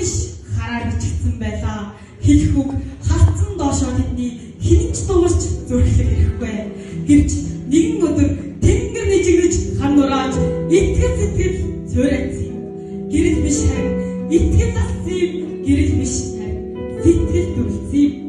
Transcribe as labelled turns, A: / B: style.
A: биш хараар бичигдсэн байлаа. Хэлэх үг халтсан доошоо тэдний хинч дуурч зүрхлэх хэрэггүй. Гэвч нэгэн өдөр тэнгэр нэжигдэж хан нурааж итгэл сэтгэл цуурайсан юм. Гэрэл биш харин итгэл ассан юм. Гэрэл биш харин сэтгэл төрсөн юм.